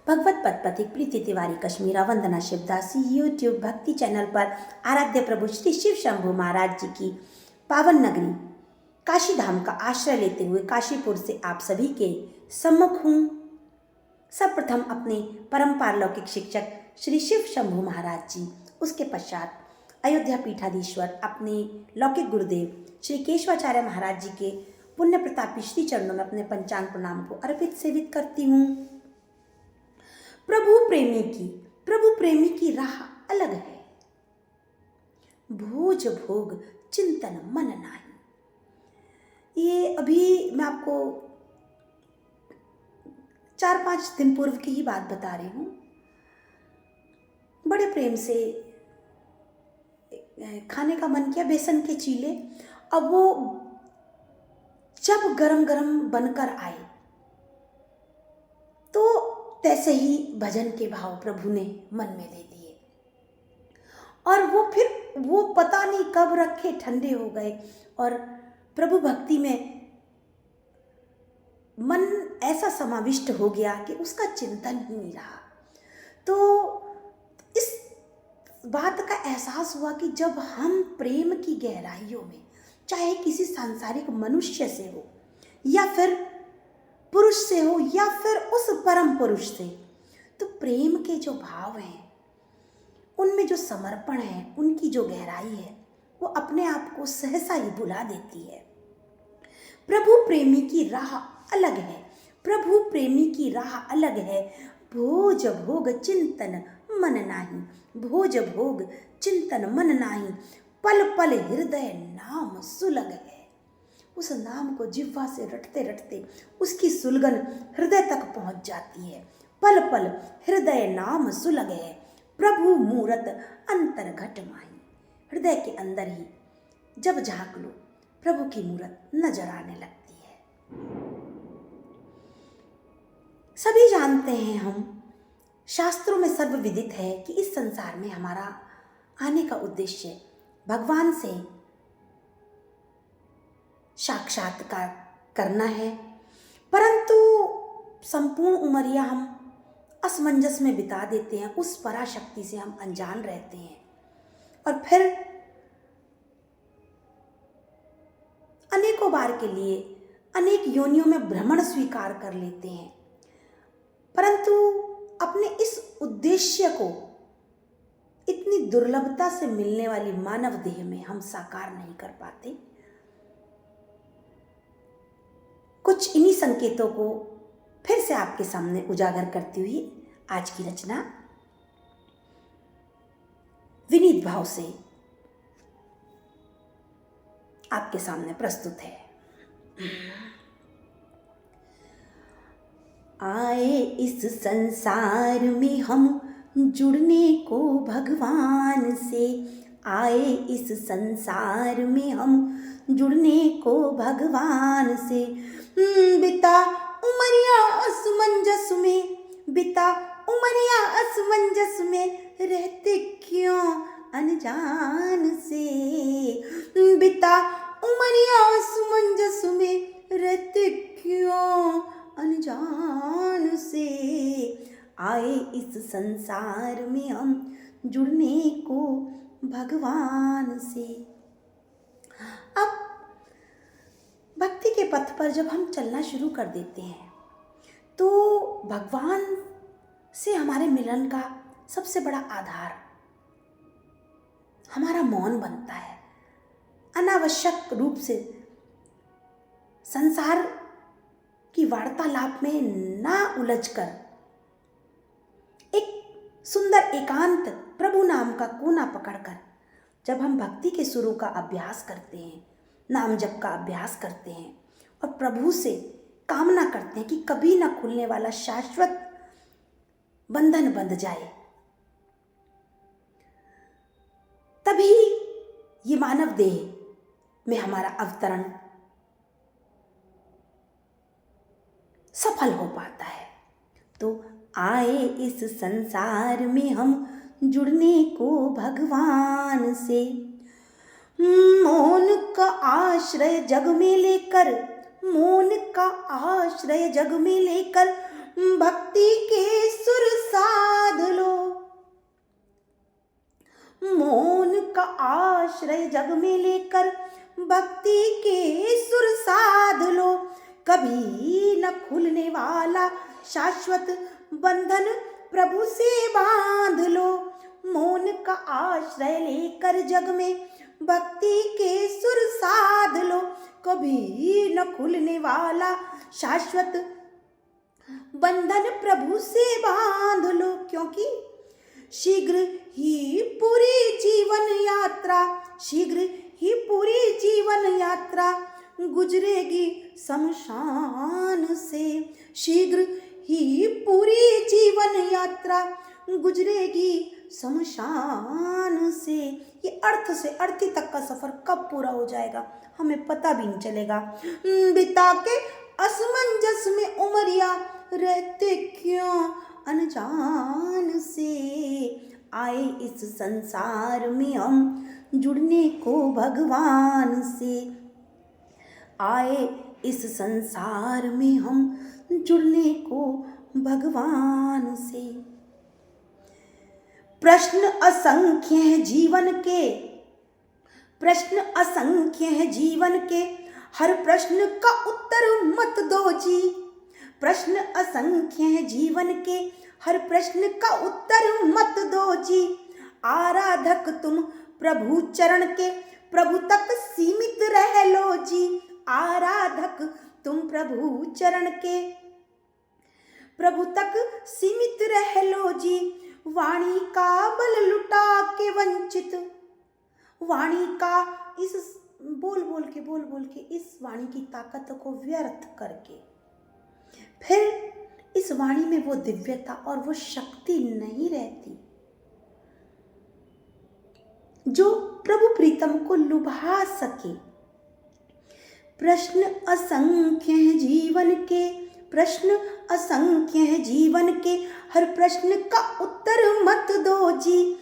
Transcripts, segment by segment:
भगवत पद पथिक प्रीति तिवारी कश्मीरा वंदना शिवदासी यूट्यूब भक्ति चैनल पर आराध्य प्रभु श्री शिव शंभु महाराज जी की पावन नगरी काशी धाम का आश्रय लेते हुए काशीपुर से आप सभी के सम्मुख हूँ। सर्वप्रथम अपने परम पारलौकिक शिक्षक श्री शिव शंभु महाराज जी, उसके पश्चात अयोध्या पीठाधीश्वर अपने लौकिक गुरुदेव श्री केशवाचार्य महाराज जी के पुण्य प्रतापी श्री चरणों में अपने पंचांग प्रणाम को अर्पित सेवित करती हूँ। प्रभु प्रेमी की राह अलग है, भोज भोग चिंतन मन नाही। ये अभी मैं आपको 4-5 दिन पूर्व की ही बात बता रही हूँ। बड़े प्रेम से खाने का मन किया, बेसन के चीले। अब वो जब गरम गरम बनकर आए तो तैसे ही भजन के भाव प्रभु ने मन में दे दिए और वो पता नहीं कब रखे ठंडे हो गए और प्रभु भक्ति में मन ऐसा समाविष्ट हो गया कि उसका चिंतन ही नहीं रहा। तो इस बात का एहसास हुआ कि जब हम प्रेम की गहराइयों में, चाहे किसी सांसारिक मनुष्य से हो या फिर पुरुष से हो या फिर उस परम पुरुष से, तो प्रेम के जो भाव हैं, उनमें जो समर्पण है, उनकी जो गहराई है, वो अपने आप को सहसा ही भुला देती है। प्रभु प्रेमी की राह अलग है, प्रभु प्रेमी की राह अलग है। भोज भोग चिंतन मन नाही, भोज भोग चिंतन मन नाही, पल पल हृदय नाम सुलग है। उस नाम को जिह्वा से रटते रटते उसकी सुलगन हृदय तक पहुंच जाती है। पल पल हृदय नाम सुलग है, प्रभु मूरत अंतर घट माही। हृदय के अंदर ही जब झांक लो, प्रभु की मूरत नजर आने लगती है। सभी जानते हैं, हम शास्त्रों में सर्वविदित है कि इस संसार में हमारा आने का उद्देश्य भगवान से साक्षात्कार करना है, परंतु संपूर्ण उमरिया हम असमंजस में बिता देते हैं। उस पराशक्ति से हम अनजान रहते हैं और फिर अनेकों बार के लिए अनेक योनियों में भ्रमण स्वीकार कर लेते हैं, परंतु अपने इस उद्देश्य को इतनी दुर्लभता से मिलने वाली मानव देह में हम साकार नहीं कर पाते। कुछ इन्हीं संकेतों को फिर से आपके सामने उजागर करती हुई आज की रचना विनीत भाव से आपके सामने प्रस्तुत है। आए इस संसार में हम जुड़ने को भगवान से, आए इस संसार में हम जुड़ने को भगवान से। बिता उमरिया असमंजस में, बिता उमरिया असमंजस में, रहते क्यों अनजान से। बिता उमरिया असमंजस में, रहते क्यों अनजान से। आए इस संसार में हम जुड़ने को भगवान से। अब भक्ति के पथ पर जब हम चलना शुरू कर देते हैं तो भगवान से हमारे मिलन का सबसे बड़ा आधार हमारा मौन बनता है। अनावश्यक रूप से संसार की वार्तालाप में ना उलझकर एक सुंदर एकांत प्रभु नाम का कोना पकड़कर जब हम भक्ति के सुरों का अभ्यास करते हैं, नाम जप का अभ्यास करते हैं और प्रभु से कामना करते हैं कि कभी ना खुलने वाला शाश्वत बंधन बंध जाए, तभी ये मानव देह में हमारा अवतरण सफल हो पाता है। तो आए इस संसार में हम जुड़ने को भगवान से। मौन का आश्रय जग में लेकर, मौन का आश्रय जग में लेकर, भक्ति के सुर आश्रय जग में लेकर भक्ति के सुर साध लो, कभी न खुलने वाला शाश्वत बंधन प्रभु से बांध लो। मौन का आश्रय लेकर जग में भक्ति के सुर साध लो, कभी न खुलने वाला शाश्वत बंधन प्रभु से बांध लो। क्योंकि शीघ्र ही पूरी जीवन यात्रा, शीघ्र ही पूरी जीवन यात्रा गुजरेगी शमशान से, शीघ्र ही पूरी जीवन यात्रा गुजरेगी शमशान से। ये अर्थ से अर्थी तक का सफर कब पूरा हो जाएगा हमें पता भी नहीं चलेगा। बिता के असमंजस में उमरिया रहते क्यों अनजान से, आए इस संसार में हम जुड़ने को भगवान से, आए इस संसार में हम जुड़ने को भगवान से। प्रश्न असंख्य हैं जीवन के, प्रश्न असंख्य हैं जीवन के, हर प्रश्न का उत्तर मत दो जी। प्रश्न असंख्य हैं जीवन के, हर प्रश्न का उत्तर मत दो जी। आराधक तुम प्रभु चरण के, प्रभु तक सीमित रह लो जी। आराधक तुम प्रभु चरण के, प्रभु तक सीमित रह लो जी। वाणी का बल लुटा के वंचित, वाणी का इस बोल बोल के इस वाणी की ताकत को व्यर्थ करके फिर इस वाणी में वो दिव्यता और वो शक्ति नहीं रहती जो प्रभु प्रीतम को लुभा सके। प्रश्न असंख्य हैं जीवन के, प्रश्न असंख्य हैं जीवन के, हर प्रश्न का उत्तर मत दो जी।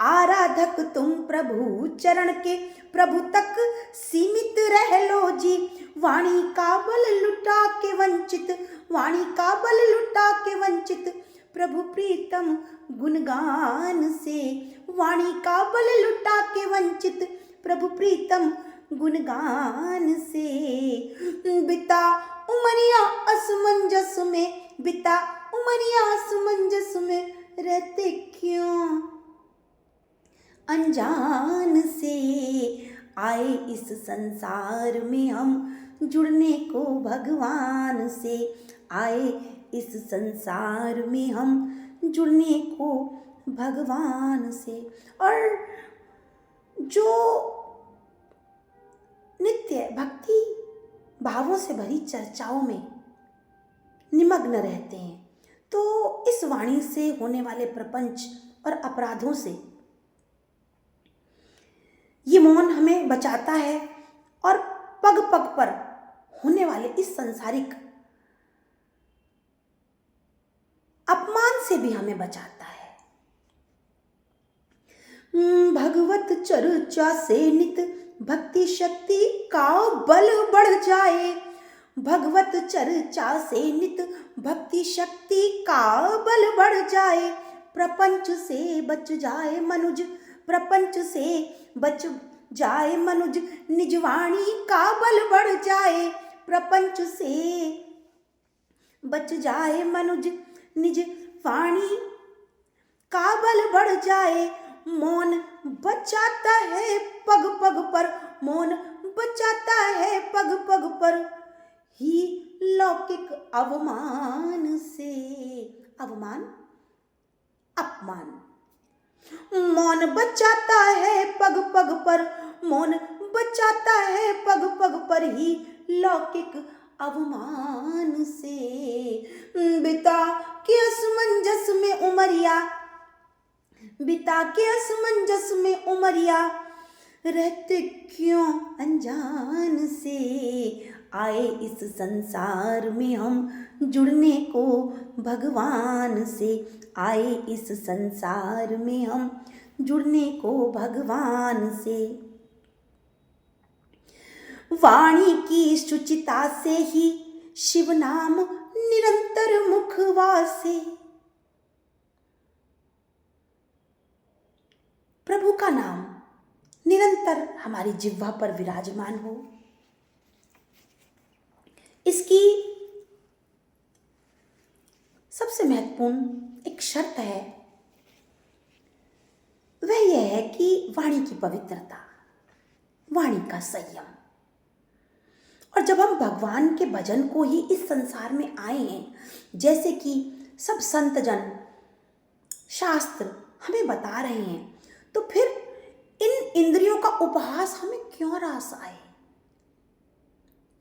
आराधक तुम प्रभु चरण के, प्रभु तक सीमित रह लो जी। वाणी का बल लुटा के वंचित, वाणी का बल लुटा के वंचित, प्रभु प्रीतम गुणगान से। वाणी का बल लुटा के वंचित, प्रभु प्रीतम गुणगान से। बिता उमरिया असमंजस में, बिता उमरिया असमंजस में, रहते क्यों अनजान से। आए इस संसार में हम जुड़ने को भगवान से, आए इस संसार में हम जुड़ने को भगवान से। और जो नित्य भक्ति भावों से भरी चर्चाओं में निमग्न रहते हैं तो इस वाणी से होने वाले प्रपंच और अपराधों से ये मौन हमें बचाता है और पग पग पर होने वाले इस सांसारिक अपमान से भी हमें बचाता है। भगवत चर्चा से नित भक्ति शक्ति का बल बढ़ जाए। भगवत चर्चा से नित भक्ति शक्ति का बल बढ़ जाए। प्रपंच से बच जाए मनुज, प्रपंच से बच जाए मनुज, निज वाणी का बल बढ़ जाए। प्रपंच से बच जाए मनुज, निज वाणी का बल बढ़ जाए। मौन बचाता है पग पग पर, मौन बचाता है पग पग पर ही लौकिक अवमान से। अवमान अपमान, मौन बचाता है पग पग पर, मौन बचाता है पग पग पर ही लौकिक अवमान से। बिता के असमंजस में उमरिया, बिता के असमंजस में उमरिया, रहते क्यों अनजान से। आए इस संसार में हम जुड़ने को भगवान से, आए इस संसार में हम जुड़ने को भगवान से। वाणी की शुचिता से ही शिव नाम निरंतर मुखवासे। प्रभु का नाम निरंतर हमारी जिह्वा पर विराजमान हो। इसकी सबसे महत्वपूर्ण एक शर्त है, वह यह है कि वाणी की पवित्रता, वाणी का संयम। और जब हम भगवान के भजन को ही इस संसार में आए हैं, जैसे कि सब संत जन शास्त्र हमें बता रहे हैं, तो फिर इन इंद्रियों का उपहास हमें क्यों रास आए।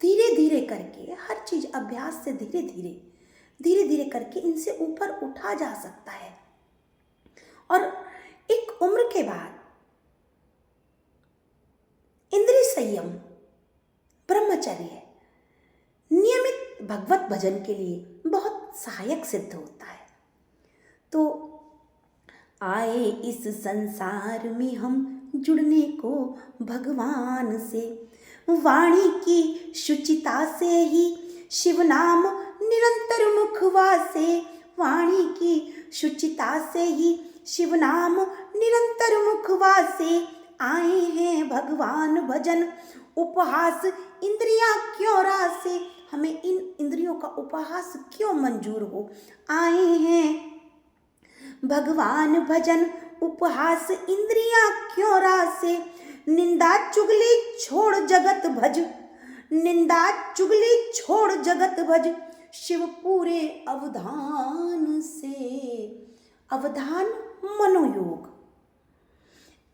धीरे धीरे करके हर चीज अभ्यास से धीरे धीरे करके इनसे ऊपर उठा जा सकता है। और एक उम्र के बाद इंद्रिय संयम, ब्रह्मचर्य नियमित भगवत भजन के लिए बहुत सहायक सिद्ध होता है। तो आए इस संसार में हम जुड़ने को भगवान से, वाणी की शुचिता से ही शिव नाम निरंतर मुखवासे, वाणी की शुचिता से ही शिव नाम निरंतर मुखवासे। आए हैं भगवान भजन उपहास इंद्रियां क्यों रासे, हमें इन इंद्रियों का उपहास क्यों मंजूर हो। आए हैं भगवान भजन उपहास इंद्रियां क्यों रासे, निंदा चुगली छोड़ जगत भज, निंदा चुगली छोड़ जगत भज, शिव पूरे अवधान से। अवधान मनोयोग।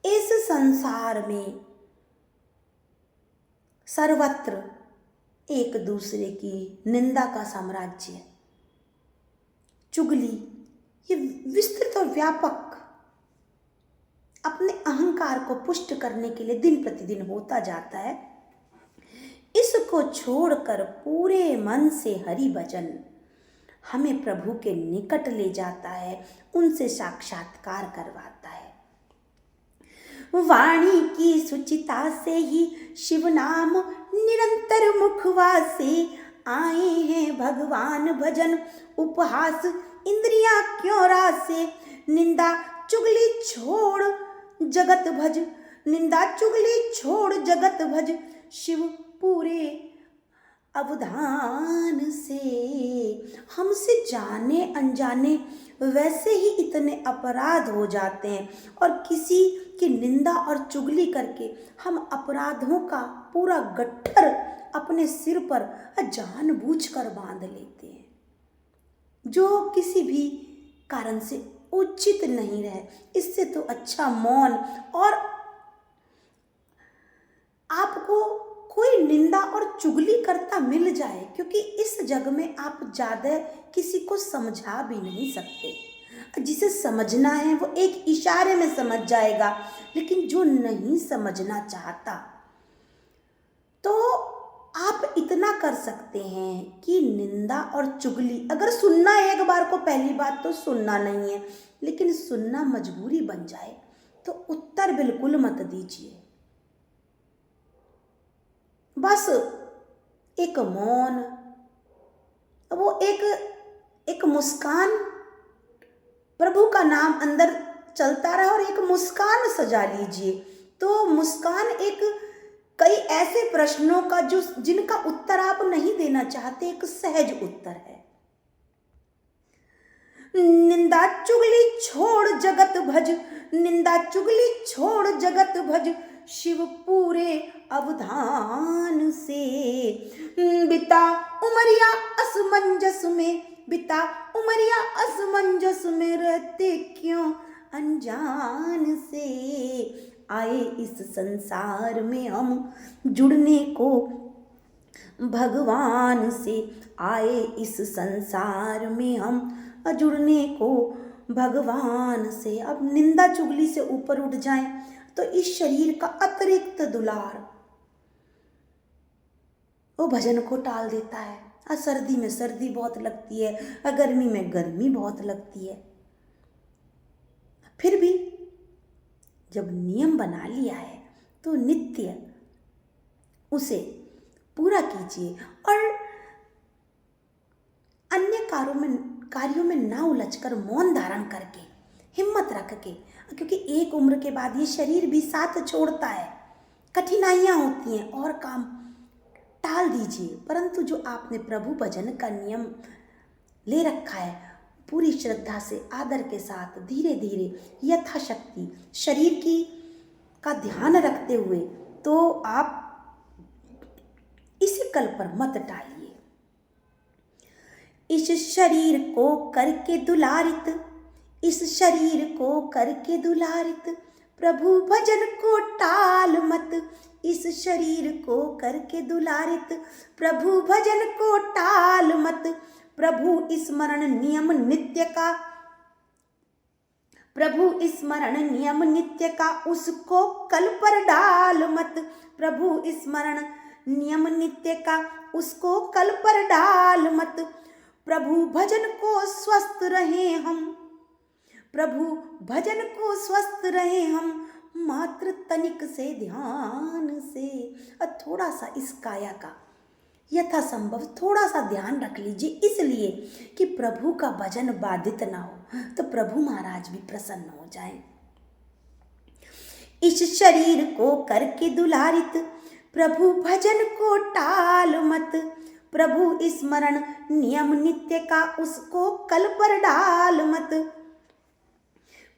इस संसार में सर्वत्र एक दूसरे की निंदा का साम्राज्य, चुगली, ये विस्तृत और व्यापक अपने अहंकार को पुष्ट करने के लिए दिन प्रतिदिन होता जाता है। इसको छोड़कर पूरे मन से हरि भजन हमें प्रभु के निकट ले जाता है, उनसे साक्षात्कार करवाता है। वाणी की सुचिता से ही शिव नाम निरंतर मुखवासे। आए हैं भगवान भजन उपहास इंद्रियां क्यों रासे, निंदा चुगली छोड़ जगत भज, निंदा चुगली छोड़ जगत भज, शिव पूरे अवधान से। हमसे जाने अनजाने वैसे ही इतने अपराध हो जाते हैं, और किसी की निंदा और चुगली करके हम अपराधों का पूरा गट्ठर अपने सिर पर जानबूझकर बांध लेते हैं, जो किसी भी कारण से उचित नहीं रहे। इससे तो अच्छा मौन, और आपको कोई निंदा और चुगली करता मिल जाए, क्योंकि इस जग में आप ज़्यादा किसी को समझा भी नहीं सकते। जिसे समझना है वो एक इशारे में समझ जाएगा, लेकिन जो नहीं समझना चाहता, तो आप इतना कर सकते हैं कि निंदा और चुगली अगर सुनना है एक बार को, पहली बात तो सुनना नहीं है, लेकिन सुनना मजबूरी बन जाए तो उत्तर बिल्कुल मत दीजिए। बस एक मौन, वो एक मुस्कान, प्रभु का नाम अंदर चलता रहा और एक मुस्कान सजा लीजिए। तो मुस्कान एक कई ऐसे प्रश्नों का जो जिनका उत्तर आप नहीं देना चाहते, एक सहज उत्तर है। निंदा चुगली छोड़ जगत भज, निंदा चुगली छोड़ जगत भज, शिव पूरे अवधान से। बिता उमरिया असमंजस में, बिता उमरिया असमंजस में, रहते क्यों अनजान से। आए इस संसार में हम जुड़ने को भगवान से, आए इस संसार में हम जुड़ने को भगवान से। अब निंदा चुगली से ऊपर उठ जाएं तो इस शरीर का अतिरिक्त दुलार वो भजन को टाल देता है। सर्दी में सर्दी बहुत लगती है, गर्मी में गर्मी बहुत लगती है, फिर भी जब नियम बना लिया है तो नित्य उसे पूरा कीजिए, और अन्य कार्यों में ना उलझकर मौन धारण करके हिम्मत रख के, क्योंकि एक उम्र के बाद ये शरीर भी साथ छोड़ता है, कठिनाइयाँ होती हैं और काम टाल दीजिए। परंतु जो आपने प्रभु भजन का नियम ले रखा है, पूरी श्रद्धा से आदर के साथ धीरे धीरे यथाशक्ति शरीर की का ध्यान रखते हुए, तो आप इसी कल पर मत टालिए। इस शरीर को करके दुलारित, इस शरीर को करके दुलारित, प्रभु भजन को टाल मत। इस शरीर को करके दुलारित, प्रभु भजन को टाल मत। प्रभु स्मरण नियम नित्य का, प्रभु स्मरण नियम नित्य का, उसको कल पर डाल मत। प्रभु स्मरण नियम नित्य का, उसको कल पर डाल मत। प्रभु भजन को स्वस्थ रहे हम, प्रभु भजन को स्वस्थ रहे हम, मात्र तनिक से ध्यान से। और थोड़ा सा इस काया का यथासंभव थोड़ा सा ध्यान रख लीजिए, इसलिए कि प्रभु का भजन बाधित ना हो, तो प्रभु महाराज भी प्रसन्न हो जाएं। इस शरीर को करके दुलारित, प्रभु भजन को टाल मत। प्रभु स्मरण नियम नित्य का, उसको कल पर डाल मत।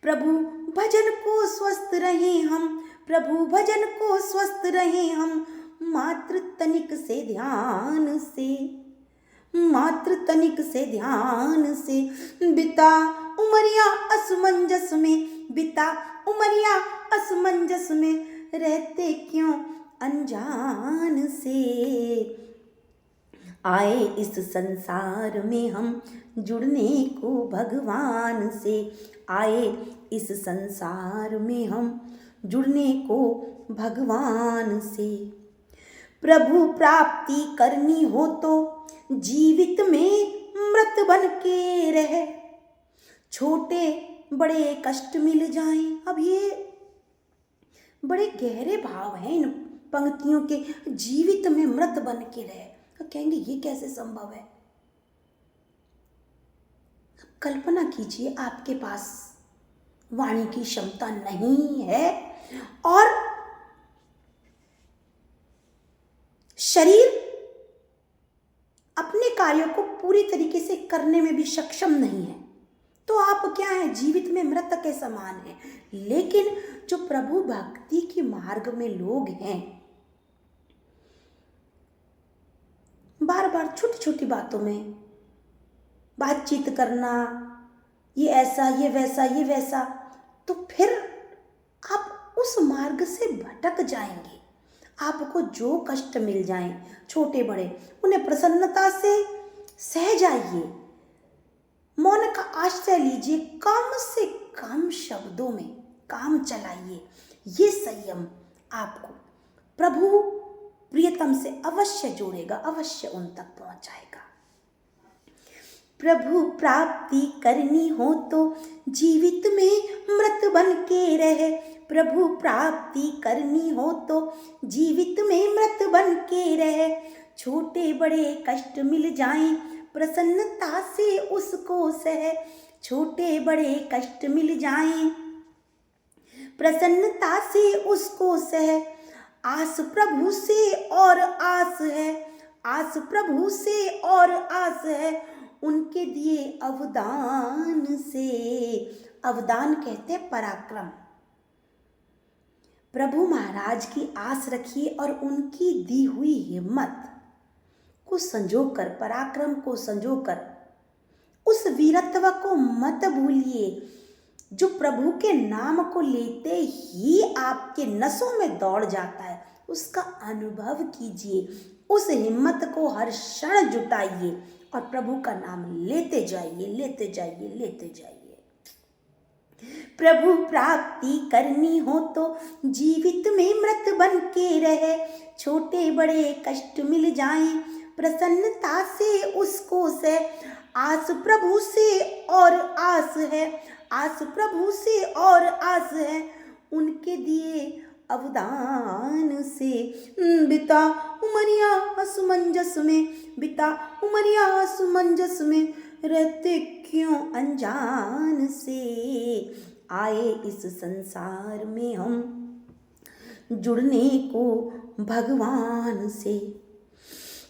प्रभु भजन को स्वस्थ रहे हम, प्रभु भजन को स्वस्थ रहे हम, मात्र तनिक से ध्यान से, मात्र तनिक से ध्यान से। बिता उमरिया असमंजस में, बिता उमरिया असमंजस में, रहते क्यों अनजान से। आए इस संसार में हम जुड़ने को भगवान से, आए इस संसार में हम जुड़ने को भगवान से। प्रभु प्राप्ति करनी हो तो जीवित में मृत बन के रहे, छोटे बड़े कष्ट मिल जाएं। अब ये बड़े गहरे भाव हैं इन पंक्तियों के, जीवित में मृत बन के रहे। तो कहेंगे ये कैसे संभव है? कल्पना कीजिए आपके पास वाणी की क्षमता नहीं है और शरीर अपने कार्यों को पूरी तरीके से करने में भी सक्षम नहीं है, तो आप क्या है? जीवित में मृत के समान है। लेकिन जो प्रभु भक्ति के मार्ग में लोग हैं, बार बार छोटी छोटी बातों में बातचीत करना, ये ऐसा ये वैसा ये वैसा, तो फिर आप उस मार्ग से भटक जाएंगे। आपको जो कष्ट मिल जाएं, छोटे बड़े, उन्हें प्रसन्नता से सह जाइए, मौन का आश्रय लीजिए, कम से कम शब्दों में काम चलाइए। ये संयम आपको प्रभु प्रियतम से अवश्य जोड़ेगा, अवश्य उन तक पहुंचाएगा। प्रभु प्राप्ति करनी हो तो जीवित में मृत बन के रहे, प्रभु प्राप्ति करनी हो तो जीवित में मृत बन के रहे, छोटे बड़े कष्ट मिल जाएं प्रसन्नता से उसको सह, छोटे बड़े कष्ट मिल जाएं प्रसन्नता से उसको सह। आस प्रभु से और आस है, आस प्रभु से और आस है, उनके दिए अवदान से। अवदान कहते पराक्रम। प्रभु महाराज की आस रखिए और उनकी दी हुई हिम्मत को संजोकर, पराक्रम को संजोकर, उस वीरत्व को मत भूलिए जो प्रभु के नाम को लेते ही आपके नसों में दौड़ जाता है। उसका अनुभव कीजिए, उस हिम्मत को हर क्षण जुटाइए और प्रभु का नाम लेते जाइए, लेते जाइए, लेते जाइए। प्रभु प्राप्ति करनी हो तो जीवित में मृत बन के रहे, छोटे बड़े कष्ट मिल जाएं प्रसन्नता से उसको से। आस प्रभु से और आस है, आस प्रभु से और आस है, उनके दिए अवदान से। बिता उमरिया असमंजस में, बिता उमरिया असमंजस में, रहते क्यों अनजान से। आए इस संसार में हम जुड़ने को भगवान से।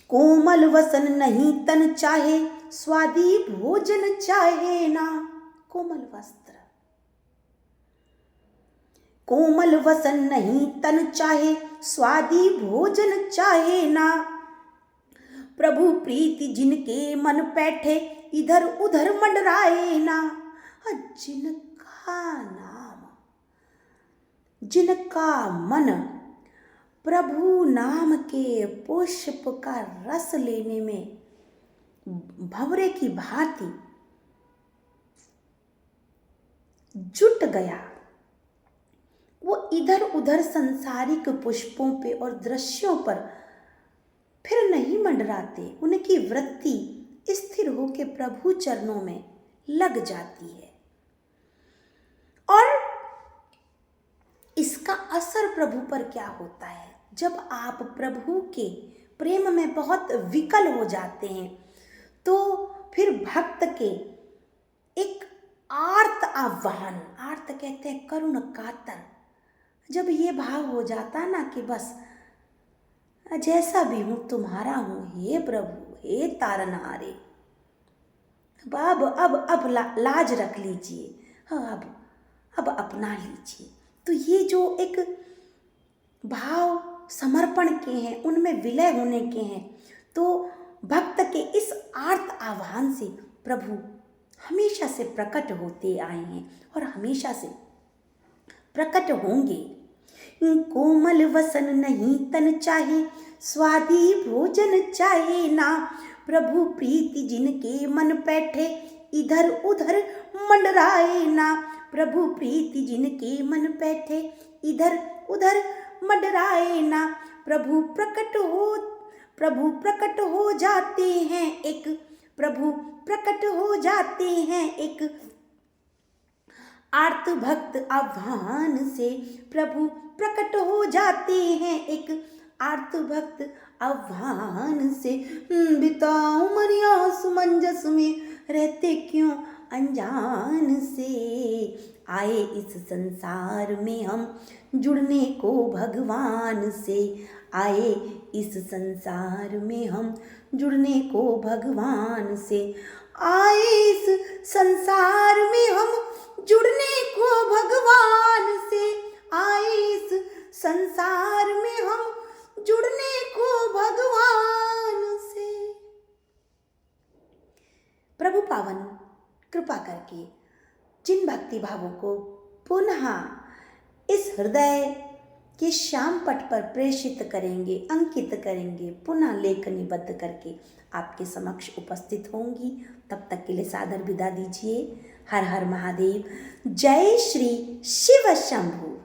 कोमल वसन नहीं तन चाहे, स्वादी भोजन चाहे ना। कोमल वस्त्र, कोमल वसन नहीं तन चाहे, स्वादी भोजन चाहे ना। प्रभु प्रीति जिनके मन बैठे, इधर उधर मंडराए ना। जिनका नाम, जिनका मन प्रभु नाम के पुष्प का रस लेने में भंवरे की भांति जुट गया, वो इधर उधर सांसारिक पुष्पों पे और दृश्यों पर फिर नहीं मंडराते। उनकी वृत्ति स्थिर होकर प्रभु चरणों में लग जाती है और इसका असर प्रभु पर क्या होता है। जब आप प्रभु के प्रेम में बहुत विकल हो जाते हैं तो फिर भक्त के एक आर्त आह्वान, आर्त कहते हैं करुण कातर, जब ये भाव हो जाता ना कि बस जैसा भी हूँ तुम्हारा हूँ हे प्रभु, हे तारनहारे, अब लाज रख लीजिए, अब अपना लीजिए। तो ये जो एक भाव समर्पण के हैं, उनमें विलय होने के हैं, तो भक्त के इस आर्त आह्वान से प्रभु हमेशा से प्रकट होते आए हैं और हमेशा से प्रकट होंगे। कोमल वसन नहीं तन चाहे, स्वादी भोजन चाहे ना। प्रभु प्रीति जिनके मन बैठे, इधर उधर मंडराए ना। प्रभु प्रीति जिनके मन बैठे, इधर उधर मंडराए ना। प्रभु प्रकट हो जाते हैं एक, प्रभु प्रकट हो जाते हैं एक आर्त भक्त आह्वान से। प्रभु प्रकट हो जाते हैं एक आर्त भक्त आह्वान से। बिताऊं मरिया सुमंजस में, रहते क्यों अनजान से। आए इस संसार में हम जुड़ने को भगवान से। आए इस संसार में हम जुड़ने को भगवान से। आए इस संसार में हम जुड़ने को भगवान से। आए इस संसार में हम जुड़ने को भगवान से। प्रभु पावन कृपा करके जिन भक्ति भावों को पुनः इस हृदय के श्याम पट पर प्रेषित करेंगे, अंकित करेंगे, पुनः लेखनीबद्ध करके आपके समक्ष उपस्थित होंगी, तब तक के लिए सादर विदा दीजिए। हर हर महादेव। जय श्री शिव शंभु।